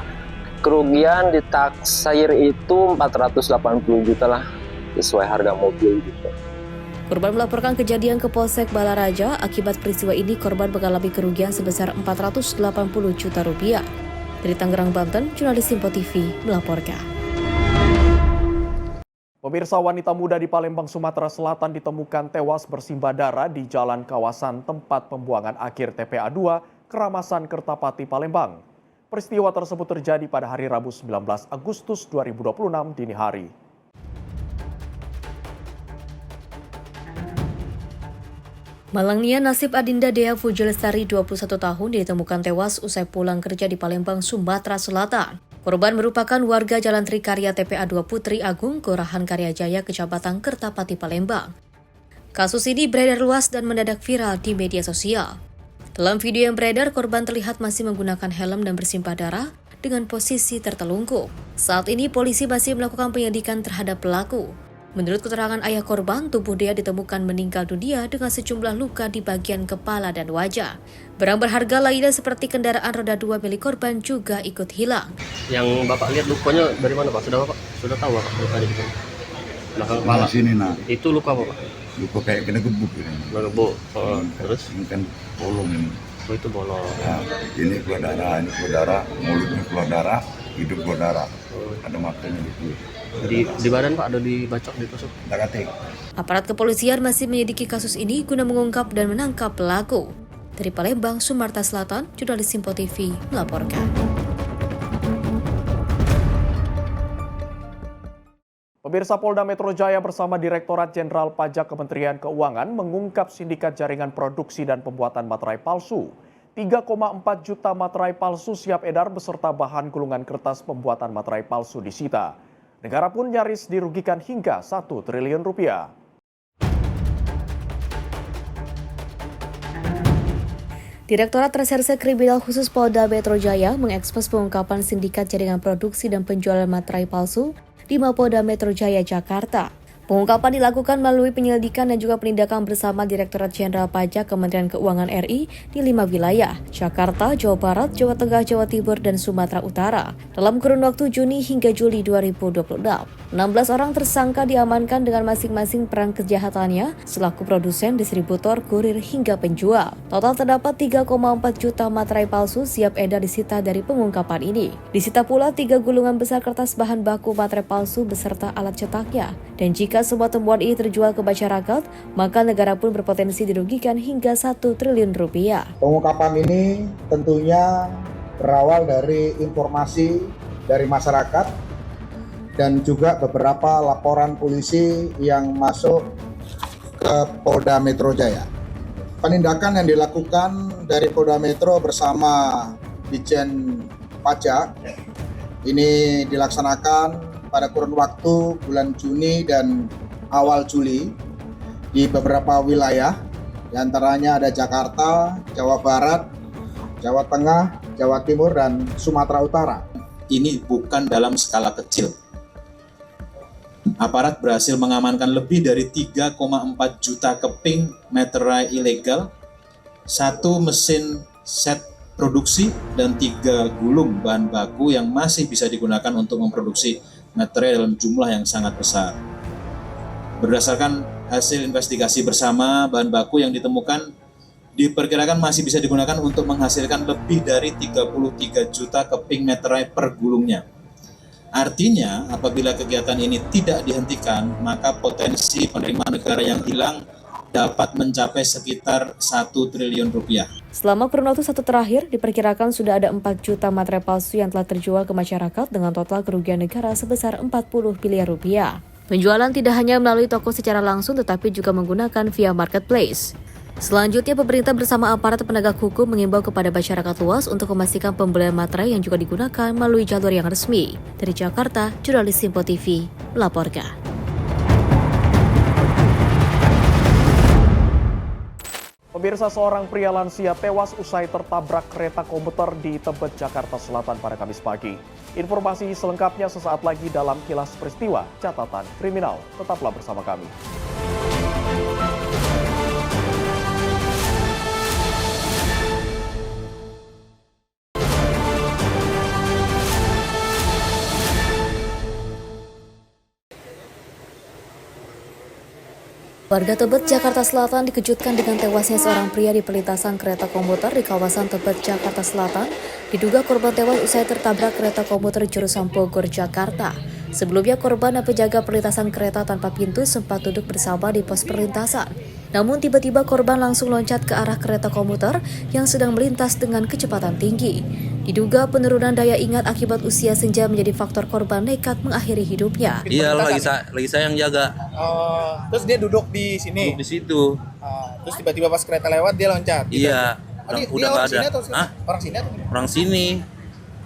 Kerugian ditaksir itu 480 juta lah, sesuai harga mobil gitu. Korban melaporkan kejadian ke Polsek Balaraja. Akibat peristiwa ini, korban mengalami kerugian sebesar 480 juta rupiah. Dari Tangerang, Banten, jurnalis Simpo TV melaporkan. Pemirsa, wanita muda di Palembang, Sumatera Selatan ditemukan tewas bersimbah darah di jalan kawasan tempat pembuangan akhir TPA 2, Keramasan Kertapati, Palembang. Peristiwa tersebut terjadi pada hari Rabu 19 Agustus 2026 dini hari. Malangnya nasib Adinda Dea Fujalestari 21 tahun ditemukan tewas usai pulang kerja di Palembang, Sumatera Selatan. Korban merupakan warga Jalan Trikarya TPA 2 Putri Agung, Kelurahan Karyajaya, Kecamatan Kertapati, Palembang. Kasus ini beredar luas dan mendadak viral di media sosial. Dalam video yang beredar, korban terlihat masih menggunakan helm dan bersimpah darah dengan posisi tertelungkup. Saat ini polisi masih melakukan penyelidikan terhadap pelaku. Menurut keterangan ayah korban, tubuh Dea ditemukan meninggal dunia dengan sejumlah luka di bagian kepala dan wajah. Barang berharga lainnya seperti kendaraan roda 2 milik korban juga ikut hilang. Yang Bapak lihat lukanya dari mana, Pak? Sudah tahu Pak luka di sini? Belakang kepala. Sini, nah. Itu luka apa, Pak? Luka kayak kena gebuk ini. Kena gebuk. Terus? Ini kan bolong ini. Oh, itu bolong. Nah, ini keluar darah, mulutnya keluar darah, hidung keluar darah. Ada matanya di kulit. Di badan, Pak, ada dibacok, ditusuk? Aparat kepolisian masih menyelidiki kasus ini guna mengungkap dan menangkap pelaku. Dari Palembang, Sumatera Selatan, jurnalis Simpo TV melaporkan. Pemirsa, Polda Metro Jaya bersama Direktorat Jenderal Pajak Kementerian Keuangan mengungkap sindikat jaringan produksi dan pembuatan materai palsu. 3,4 juta materai palsu siap edar beserta bahan gulungan kertas pembuatan materai palsu disita. Negara pun nyaris dirugikan hingga 1 triliun rupiah. Direktorat Reserse Kriminal Khusus Polda Metro Jaya mengekspos pengungkapan sindikat jaringan produksi dan penjualan materai palsu di Mapolda Metro Jaya, Jakarta. Pengungkapan dilakukan melalui penyelidikan dan juga penindakan bersama Direktorat Jenderal Pajak Kementerian Keuangan RI di 5 wilayah, Jakarta, Jawa Barat, Jawa Tengah, Jawa Timur, dan Sumatera Utara. Dalam kurun waktu Juni hingga Juli 2026, 16 orang tersangka diamankan dengan masing-masing peran kejahatannya selaku produsen, distributor, kurir, hingga penjual. Total terdapat 3,4 juta materai palsu siap edar disita dari pengungkapan ini. Disita pula 3 gulungan besar kertas bahan baku materai palsu beserta alat cetaknya. Dan jika semua temuan ini terjual ke masyarakat, maka negara pun berpotensi dirugikan hingga 1 triliun rupiah. Pengungkapan ini tentunya berawal dari informasi dari masyarakat dan juga beberapa laporan polisi yang masuk ke Polda Metro Jaya. Penindakan yang dilakukan dari Polda Metro bersama Ditjen Pajak ini dilaksanakan pada kurun waktu bulan Juni dan awal Juli di beberapa wilayah, diantaranya ada Jakarta, Jawa Barat, Jawa Tengah, Jawa Timur, dan Sumatera Utara. Ini bukan dalam skala kecil. Aparat berhasil mengamankan lebih dari 3,4 juta keping materai ilegal, 1 mesin set produksi, dan 3 gulung bahan baku yang masih bisa digunakan untuk memproduksi materai dalam jumlah yang sangat besar. Berdasarkan hasil investigasi bersama, bahan baku yang ditemukan diperkirakan masih bisa digunakan untuk menghasilkan lebih dari 33 juta keping materai per gulungnya. Artinya, apabila kegiatan ini tidak dihentikan, maka potensi penerimaan negara yang hilang dapat mencapai sekitar 1 triliun rupiah. Selama kurun waktu 1 terakhir, diperkirakan sudah ada 4 juta materai palsu yang telah terjual ke masyarakat dengan total kerugian negara sebesar 40 miliar rupiah. Penjualan tidak hanya melalui toko secara langsung tetapi juga menggunakan via marketplace. Selanjutnya, pemerintah bersama aparat penegak hukum mengimbau kepada masyarakat luas untuk memastikan pembelian materai yang juga digunakan melalui jalur yang resmi. Dari Jakarta, jurnalis Simpo TV melaporkan. Pemirsa, seorang pria lansia tewas usai tertabrak kereta komuter di Tebet, Jakarta Selatan pada Kamis pagi. Informasi selengkapnya sesaat lagi dalam Kilas Peristiwa Catatan Kriminal. Tetaplah bersama kami. Warga Tebet, Jakarta Selatan dikejutkan dengan tewasnya seorang pria di perlintasan kereta komuter di kawasan Tebet, Jakarta Selatan. Diduga korban tewas usai tertabrak kereta komuter jurusan Bogor, Jakarta. Sebelumnya, korban dan penjaga perlintasan kereta tanpa pintu sempat duduk bersama di pos perlintasan. Namun tiba-tiba korban langsung loncat ke arah kereta komuter yang sedang melintas dengan kecepatan tinggi. Diduga penurunan daya ingat akibat usia senja menjadi faktor korban nekat mengakhiri hidupnya. Iya, lagi saya yang jaga. Terus dia duduk di sini? Duduk di situ. Terus tiba-tiba pas kereta lewat dia loncat. Iya. Dia Udah orang nggak sini ada. atau Hah? orang sini atau gimana? Orang sini.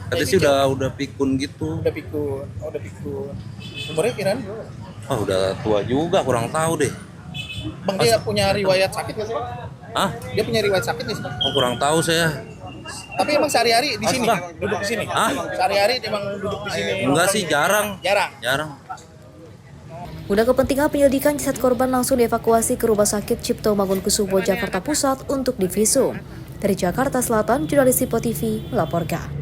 Katanya sih udah pikun gitu. Udah pikun. Oh, udah pikun. Umurnya kirain berapa? Oh, udah tua juga, kurang tahu deh. Bang, dia punya riwayat sakit nggak sih? Hah? Dia punya riwayat sakit nggak sih? Oh, kurang tahu saya. Tapi emang sehari-hari di sini, duduk di sini. Hah? Sehari-hari emang duduk di sini. Enggak sih, jarang. Jarang. Guna kepentingan penyelidikan, jasad korban langsung dievakuasi ke Rumah Sakit Cipto Mangunkusumo, Jakarta Pusat untuk divisum. Dari Jakarta Selatan, jurnalis Sipo TV melaporkan.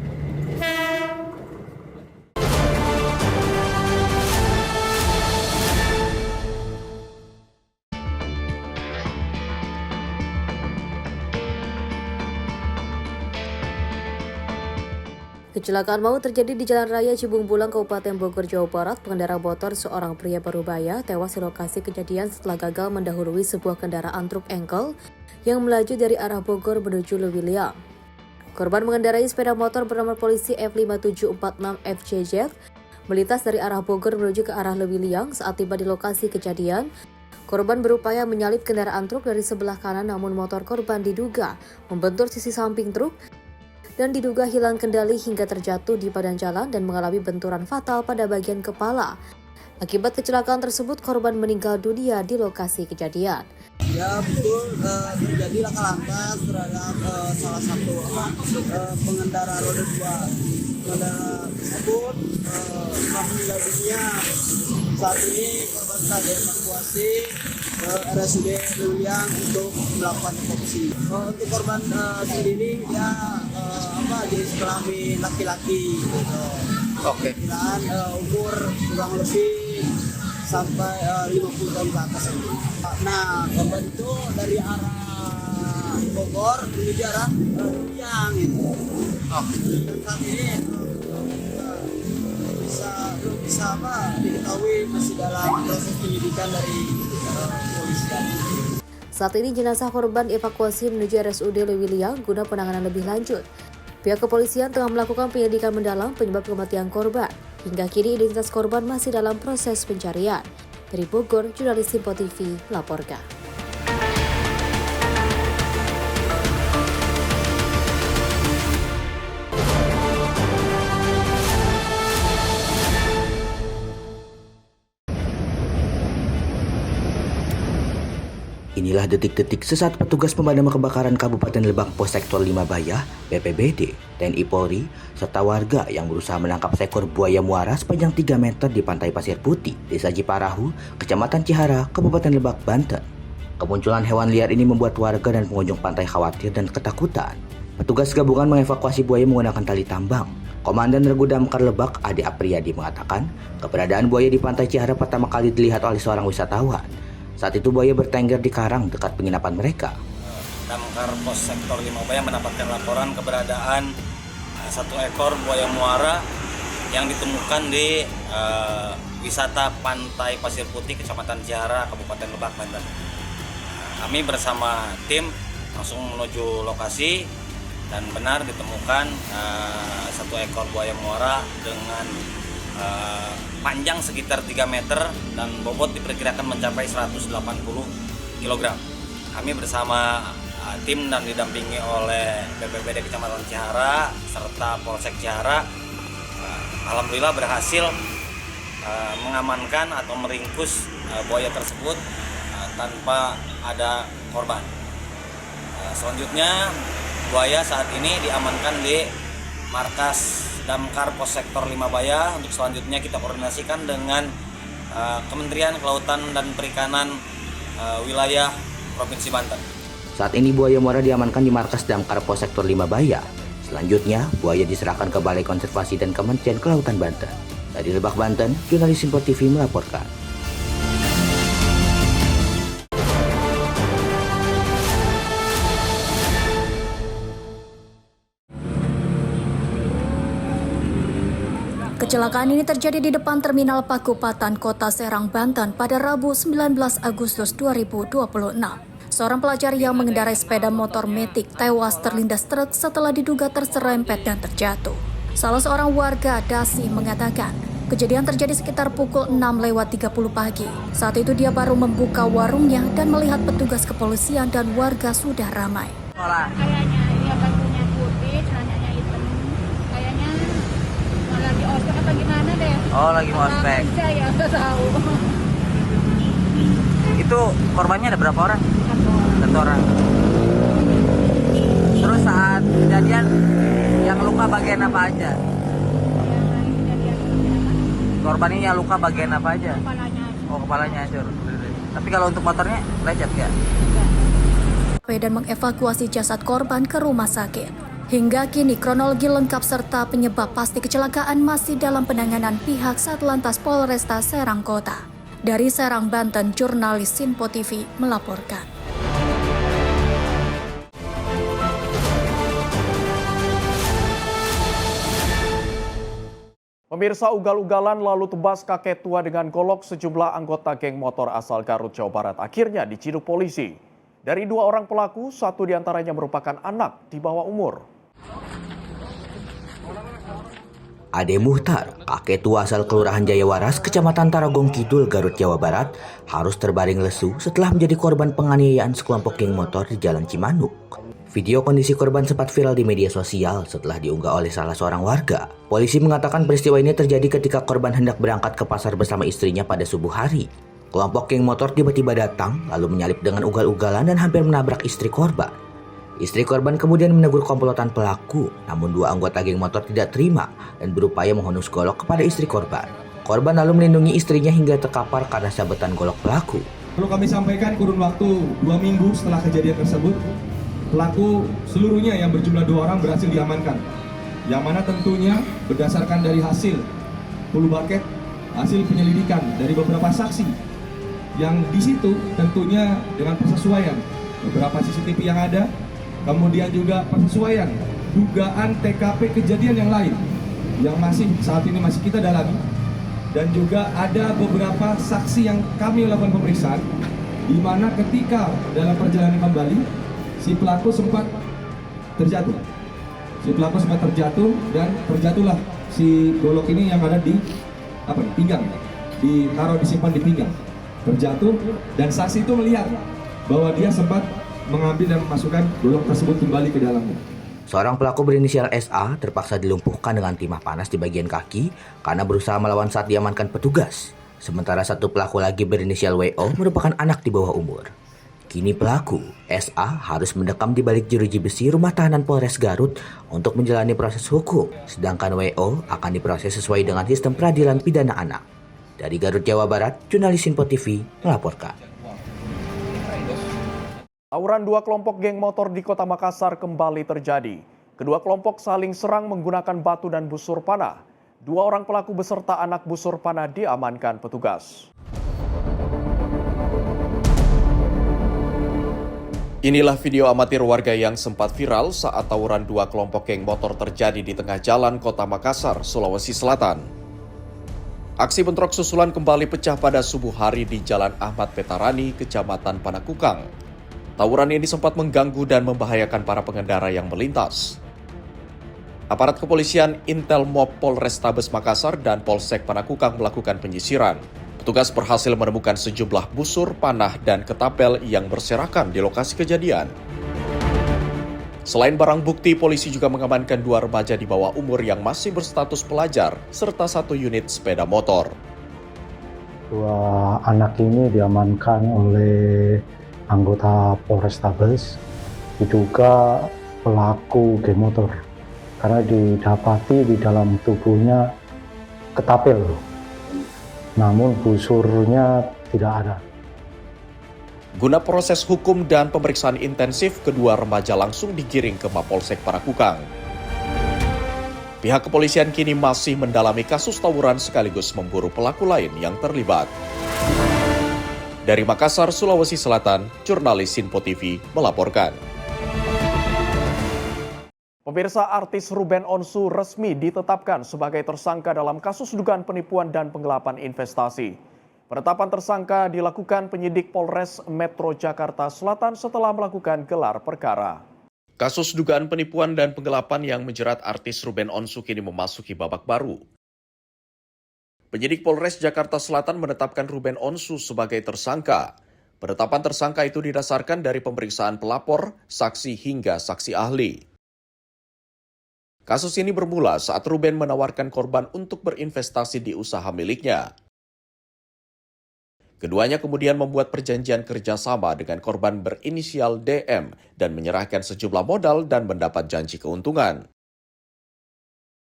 Kecelakaan maut terjadi di Jalan Raya Cibung Bulang, Kabupaten Bogor, Jawa Barat. Pengendara motor seorang pria Parubaya tewas di lokasi kejadian setelah gagal mendahului sebuah kendaraan truk engkel yang melaju dari arah Bogor menuju Lewiliang. Korban mengendarai sepeda motor bernomor polisi F5746FJZ melintas dari arah Bogor menuju ke arah Lewiliang. Saat tiba di lokasi kejadian, korban berupaya menyalip kendaraan truk dari sebelah kanan, namun motor korban diduga membentur sisi samping truk dan diduga hilang kendali hingga terjatuh di badan jalan dan mengalami benturan fatal pada bagian kepala. Akibat kecelakaan tersebut, korban meninggal dunia di lokasi kejadian. Ya betul, terjadi laka lantas terhadap salah satu pengendara roda 2. Pengendara tersebut telah meninggal dunia. Saat ini korban telah dievakuasi ke RSUD Lewiliang untuk melakukan otopsi. Untuk korban sendiri dia jenis kelamin laki-laki. Oke. Kiraan umur kurang lebih sampai 50 tahun ke atas ini. Nah, korban itu dari arah Bogor menuju arah Lewiliang itu. Dan saat ini belum bisa diketahui, masih dalam proses penyidikan dari polisi. Saat ini jenazah korban evakuasi menuju RSUD Lewiliang guna penanganan lebih lanjut. Pihak kepolisian tengah melakukan penyelidikan mendalam penyebab kematian korban. Hingga kini identitas korban masih dalam proses pencarian. Dari Bogor, jurnalis Sipo TV melaporkan. Inilah detik-detik sesaat petugas pemadam kebakaran Kabupaten Lebak Polsektor 5 Bayah, BPBD, TNI Polri, serta warga yang berusaha menangkap seekor buaya muara sepanjang 3 meter di Pantai Pasir Putih, Desa Ciparahu, Kecamatan Cihara, Kabupaten Lebak, Banten. Kemunculan hewan liar ini membuat warga dan pengunjung pantai khawatir dan ketakutan. Petugas gabungan mengevakuasi buaya menggunakan tali tambang. Komandan Regu Damkar Lebak, Ade Apriyadi, mengatakan keberadaan buaya di Pantai Cihara pertama kali dilihat oleh seorang wisatawan. Saat itu buaya bertengger di karang dekat penginapan mereka. Damkar Pos Sektor 5 Bayah mendapatkan laporan keberadaan satu ekor buaya muara yang ditemukan di wisata Pantai Pasir Putih, Kecamatan Cihara, Kabupaten Lebak, Banten. Kami bersama tim langsung menuju lokasi dan benar ditemukan satu ekor buaya muara dengan panjang sekitar 3 meter dan bobot diperkirakan mencapai 180 kg. Kami bersama tim dan didampingi oleh BPBD Kecamatan Cihara serta Polsek Cihara, alhamdulillah berhasil mengamankan atau meringkus buaya tersebut tanpa ada korban. Selanjutnya buaya saat ini diamankan di markas Damkar Pos Sektor 5 Bayah. Untuk selanjutnya kita koordinasikan dengan Kementerian Kelautan dan Perikanan wilayah Provinsi Banten. Saat ini buaya muara diamankan di markas Damkar Pos Sektor 5 Bayah. Selanjutnya, buaya diserahkan ke Balai Konservasi dan Kementerian Kelautan Banten. Dari Lebak, Banten, jurnalis Sipo TV melaporkan. Kecelakaan ini terjadi di depan Terminal Pakupatan, Kota Serang, Banten pada Rabu 19 Agustus 2026. Seorang pelajar yang mengendarai sepeda motor Matic tewas terlindas truk setelah diduga terserempet dan terjatuh. Salah seorang warga Dasi mengatakan, Kejadian terjadi sekitar pukul 6:30 pagi. Saat itu dia baru membuka warungnya dan melihat petugas kepolisian dan warga sudah ramai. Kayaknya dia bajunya putih, celananya hitam. Kayaknya lagi ospek apa gimana deh. Oh, lagi mau ospek. Kerja ya, nggak tahu. Itu korbannya ada berapa orang? Satu orang. Terus saat kejadian yang luka bagian apa aja? Korban ini yang luka bagian apa aja? Kepalanya. Oh, kepalanya hancur. Tapi kalau untuk motornya lecet nggak? Dan mengevakuasi jasad korban ke rumah sakit. Hingga kini kronologi lengkap serta penyebab pasti kecelakaan masih dalam penanganan pihak Satlantas Polresta Serang Kota. Dari Serang, Banten, jurnalis Sinpo TV melaporkan. Pemirsa, ugal-ugalan lalu tebas kakek tua dengan golok sejumlah anggota geng motor asal Garut, Jawa Barat akhirnya diciduk polisi. Dari 2 orang pelaku, 1 diantaranya merupakan anak di bawah umur. Ade Muhtar, kakek tua asal Kelurahan Jayawaras, Kecamatan Tarogong Kidul, Garut, Jawa Barat, harus terbaring lesu setelah menjadi korban penganiayaan sekelompok geng motor di Jalan Cimanuk. Video kondisi korban sempat viral di media sosial setelah diunggah oleh salah seorang warga. Polisi mengatakan peristiwa ini terjadi ketika korban hendak berangkat ke pasar bersama istrinya pada subuh hari. Kelompok geng motor tiba-tiba datang, lalu menyalip dengan ugal-ugalan dan hampir menabrak istri korban. Istri korban kemudian menegur komplotan pelaku, namun 2 anggota geng motor tidak terima dan berupaya menghunus golok kepada istri korban. Korban lalu melindungi istrinya hingga terkapar karena sabetan golok pelaku. Perlu kami sampaikan kurun waktu 2 minggu setelah kejadian tersebut, pelaku seluruhnya yang berjumlah 2 orang berhasil diamankan. Yang mana tentunya berdasarkan dari hasil full bucket, hasil penyelidikan dari beberapa saksi. Yang di situ tentunya dengan persesuaian beberapa CCTV yang ada, kemudian juga persesuaian dugaan TKP kejadian yang lain yang saat ini masih kita dalami, dan juga ada beberapa saksi yang kami lakukan pemeriksaan di mana ketika dalam perjalanan kembali si pelaku sempat terjatuh. Dan terjatuhlah si golok ini yang ada di pinggang, disimpan di pinggang. Terjatuh dan saksi itu melihat bahwa dia sempat mengambil dan memasukkan golok tersebut kembali ke dalamnya. Seorang pelaku berinisial SA terpaksa dilumpuhkan dengan timah panas di bagian kaki karena berusaha melawan saat diamankan petugas. Sementara 1 pelaku lagi berinisial WO merupakan anak di bawah umur. Kini pelaku, SA, harus mendekam di balik jeruji besi rumah tahanan Polres Garut untuk menjalani proses hukum. Sedangkan WO akan diproses sesuai dengan sistem peradilan pidana anak. Dari Garut, Jawa Barat, jurnalis Sinpo TV melaporkan. Tawuran 2 kelompok geng motor di Kota Makassar kembali terjadi. Kedua kelompok saling serang menggunakan batu dan busur panah. 2 orang pelaku beserta anak busur panah diamankan petugas. Inilah video amatir warga yang sempat viral saat tawuran 2 kelompok geng motor terjadi di tengah jalan Kota Makassar, Sulawesi Selatan. Aksi bentrok susulan kembali pecah pada subuh hari di Jalan Ahmad Petarani, Kecamatan Panakukang. Tawuran ini sempat mengganggu dan membahayakan para pengendara yang melintas. Aparat kepolisian Intel Mob Polrestabes Makassar dan Polsek Panakukang melakukan penyisiran. Petugas berhasil menemukan sejumlah busur, panah, dan ketapel yang berserakan di lokasi kejadian. Selain barang bukti, polisi juga mengamankan 2 remaja di bawah umur yang masih berstatus pelajar, serta 1 unit sepeda motor. 2 anak ini diamankan oleh anggota Polrestabes, diduga pelaku geng motor, karena didapati di dalam tubuhnya ketapel, namun busurnya tidak ada. Guna proses hukum dan pemeriksaan intensif, kedua remaja langsung digiring ke Mapolsek Panakukang. Pihak kepolisian kini masih mendalami kasus tawuran sekaligus memburu pelaku lain yang terlibat. Dari Makassar, Sulawesi Selatan, jurnalis Sinpo TV melaporkan. Pemirsa, artis Ruben Onsu resmi ditetapkan sebagai tersangka dalam kasus dugaan penipuan dan penggelapan investasi. Penetapan tersangka dilakukan penyidik Polres Metro Jakarta Selatan setelah melakukan gelar perkara. Kasus dugaan penipuan dan penggelapan yang menjerat artis Ruben Onsu kini memasuki babak baru. Penyidik Polres Jakarta Selatan menetapkan Ruben Onsu sebagai tersangka. Penetapan tersangka itu didasarkan dari pemeriksaan pelapor, saksi hingga saksi ahli. Kasus ini bermula saat Ruben menawarkan korban untuk berinvestasi di usaha miliknya. Keduanya kemudian membuat perjanjian kerjasama dengan korban berinisial DM dan menyerahkan sejumlah modal dan mendapat janji keuntungan.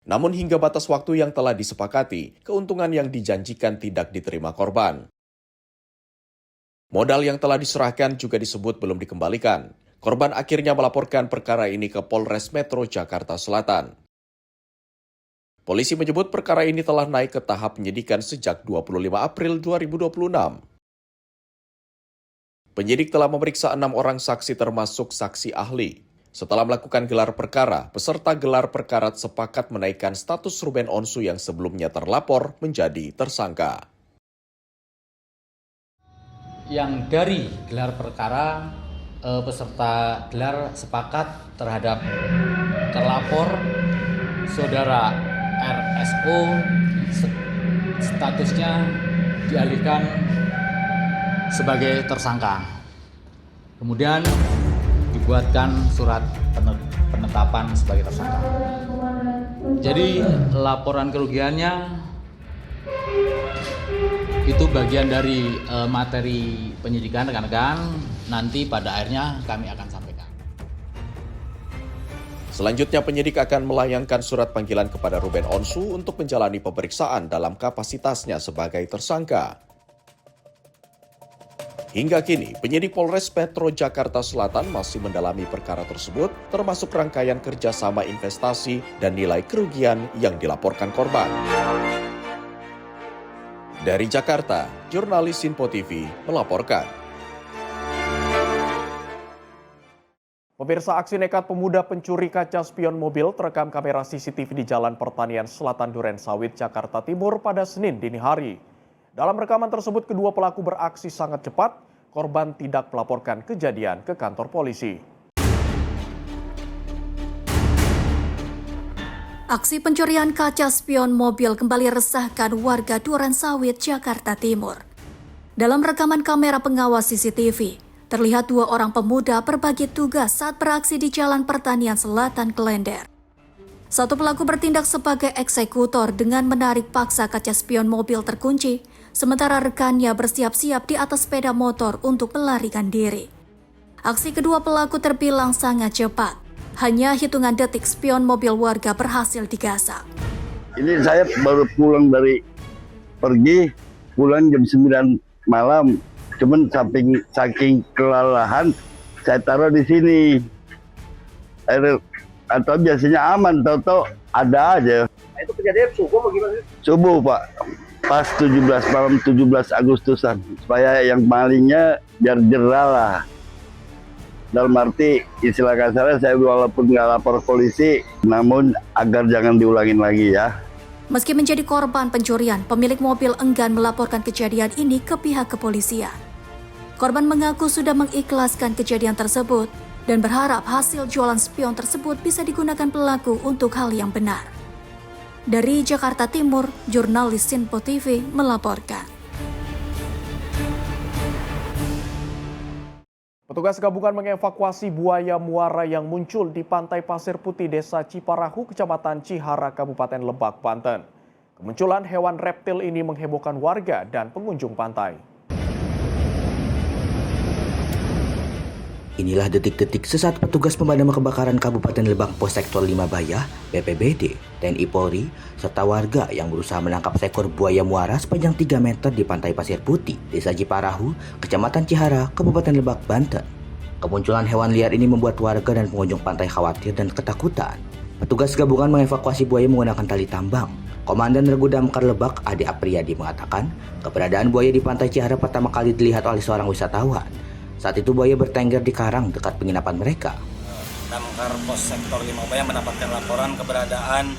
Namun hingga batas waktu yang telah disepakati, keuntungan yang dijanjikan tidak diterima korban. Modal yang telah diserahkan juga disebut belum dikembalikan. Korban akhirnya melaporkan perkara ini ke Polres Metro Jakarta Selatan. Polisi menyebut perkara ini telah naik ke tahap penyidikan sejak 25 April 2026. Penyidik telah memeriksa 6 orang saksi termasuk saksi ahli. Setelah melakukan gelar perkara, peserta gelar perkara sepakat menaikkan status Ruben Onsu yang sebelumnya terlapor menjadi tersangka. Yang dari gelar perkara, peserta gelar sepakat terhadap terlapor saudara RSO statusnya dialihkan sebagai tersangka. Kemudian dibuatkan surat penetapan sebagai tersangka. Jadi laporan kerugiannya itu bagian dari materi penyidikan rekan-rekan, nanti pada akhirnya kami akan sampaikan. Selanjutnya penyidik akan melayangkan surat panggilan kepada Ruben Onsu untuk menjalani pemeriksaan dalam kapasitasnya sebagai tersangka. Hingga kini, penyidik Polres Metro Jakarta Selatan masih mendalami perkara tersebut, termasuk rangkaian kerjasama investasi dan nilai kerugian yang dilaporkan korban. Dari Jakarta, jurnalis Sinpo TV melaporkan. Pemirsa, aksi nekat pemuda pencuri kaca spion mobil terekam kamera CCTV di Jalan Pertanian Selatan Duren Sawit, Jakarta Timur pada Senin dini hari. Dalam rekaman tersebut, kedua pelaku beraksi sangat cepat, korban tidak melaporkan kejadian ke kantor polisi. Aksi pencurian kaca spion mobil kembali resahkan warga Duren Sawit, Jakarta Timur. Dalam rekaman kamera pengawas CCTV, terlihat 2 orang pemuda berbagi tugas saat beraksi di Jalan Pertanian Selatan, Klender. Satu pelaku bertindak sebagai eksekutor dengan menarik paksa kaca spion mobil terkunci, sementara rekannya bersiap-siap di atas sepeda motor untuk melarikan diri. Aksi kedua pelaku terbilang sangat cepat. Hanya hitungan detik spion mobil warga berhasil digasak. Ini saya baru pulang dari pulang jam 9 malam. Cuman saking kelelahan saya taruh di sini. Atau biasanya aman, tahu-tahu ada aja. Itu kejadian subuh apa gimana? Subuh, Pak. Pas 17 malam 17 Agustusan. Supaya yang malingnya biar jerah lah. Dalam arti istilah kasarnya saya walaupun nggak lapor polisi, namun agar jangan diulangin lagi ya. Meski menjadi korban pencurian, pemilik mobil enggan melaporkan kejadian ini ke pihak kepolisian. Korban mengaku sudah mengikhlaskan kejadian tersebut dan berharap hasil jualan spion tersebut bisa digunakan pelaku untuk hal yang benar. Dari Jakarta Timur, jurnalis Sinpo TV melaporkan. Petugas gabungan mengevakuasi buaya muara yang muncul di pantai Pasir Putih, Desa Ciparahu, Kecamatan Cihara, Kabupaten Lebak, Banten. Kemunculan hewan reptil ini menghebohkan warga dan pengunjung pantai. Inilah detik-detik sesaat petugas pemadam kebakaran Kabupaten Lebak Pos Sektor 5 Bayah, BPBD, TNI Polri, serta warga yang berusaha menangkap seekor buaya muara sepanjang 3 meter di pantai Pasir Putih, Desa Ciparahu, Kecamatan Cihara, Kabupaten Lebak, Banten. Kemunculan hewan liar ini membuat warga dan pengunjung pantai khawatir dan ketakutan. Petugas gabungan mengevakuasi buaya menggunakan tali tambang. Komandan Regu Damkar Lebak, Ade Apriyadi, mengatakan keberadaan buaya di pantai Cihara pertama kali dilihat oleh seorang wisatawan. Saat itu buaya bertengger di karang dekat penginapan mereka. Damkar Pos Sektor 5 Bayah mendapatkan laporan keberadaan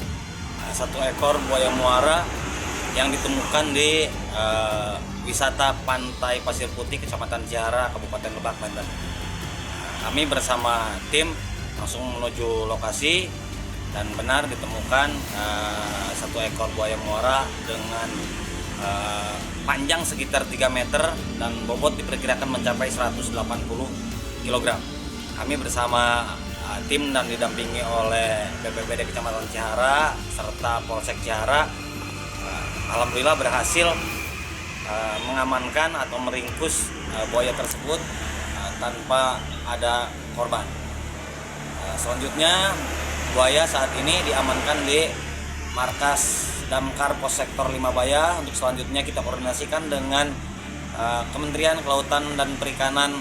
1 ekor buaya muara yang ditemukan di wisata Pantai Pasir Putih, Kecamatan Cihara, Kabupaten Lebak, Banten. Kami bersama tim langsung menuju lokasi dan benar ditemukan 1 ekor buaya muara dengan panjang sekitar 3 meter dan bobot diperkirakan mencapai 180 kg. Kami bersama tim dan didampingi oleh BPBD Kecamatan Cihara serta Polsek Cihara, alhamdulillah berhasil mengamankan atau meringkus buaya tersebut tanpa ada korban. Selanjutnya buaya saat ini diamankan di markas Damkar Pos Sektor 5 Baya. Untuk selanjutnya kita koordinasikan dengan Kementerian Kelautan dan Perikanan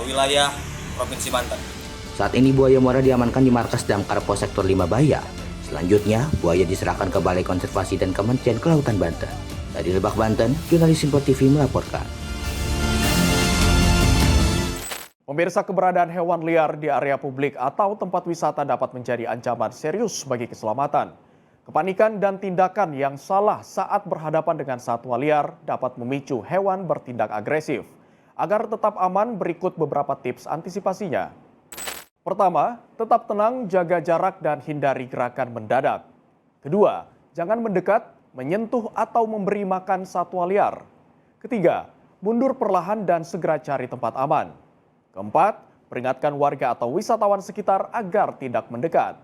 wilayah Provinsi Banten. Saat ini buaya muara diamankan di markas Damkar Pos Sektor 5 Baya. Selanjutnya, buaya diserahkan ke Balai Konservasi dan Kementerian Kelautan Banten. Dari Lebak, Banten, jurnalis Info TV melaporkan. Pemirsa, keberadaan hewan liar di area publik atau tempat wisata dapat menjadi ancaman serius bagi keselamatan. Kepanikan dan tindakan yang salah saat berhadapan dengan satwa liar dapat memicu hewan bertindak agresif. Agar tetap aman, berikut beberapa tips antisipasinya. Pertama, tetap tenang, jaga jarak dan hindari gerakan mendadak. Kedua, jangan mendekat, menyentuh atau memberi makan satwa liar. Ketiga, mundur perlahan dan segera cari tempat aman. Keempat, peringatkan warga atau wisatawan sekitar agar tidak mendekat.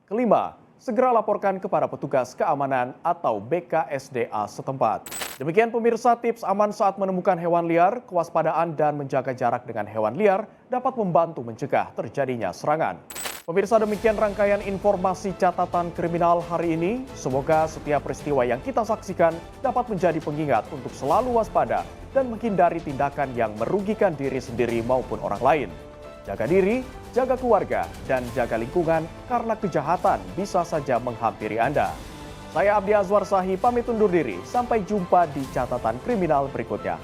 Kelima, segera laporkan kepada petugas keamanan atau BKSDA setempat. Demikian pemirsa tips aman saat menemukan hewan liar. Kewaspadaan dan menjaga jarak dengan hewan liar dapat membantu mencegah terjadinya serangan. Pemirsa, demikian rangkaian informasi catatan kriminal hari ini. Semoga setiap peristiwa yang kita saksikan dapat menjadi pengingat untuk selalu waspada dan menghindari tindakan yang merugikan diri sendiri maupun orang lain. Jaga diri, jaga keluarga, dan jaga lingkungan karena kejahatan bisa saja menghampiri Anda. Saya Abdi Azwar Sahi pamit undur diri. Sampai jumpa di catatan kriminal berikutnya.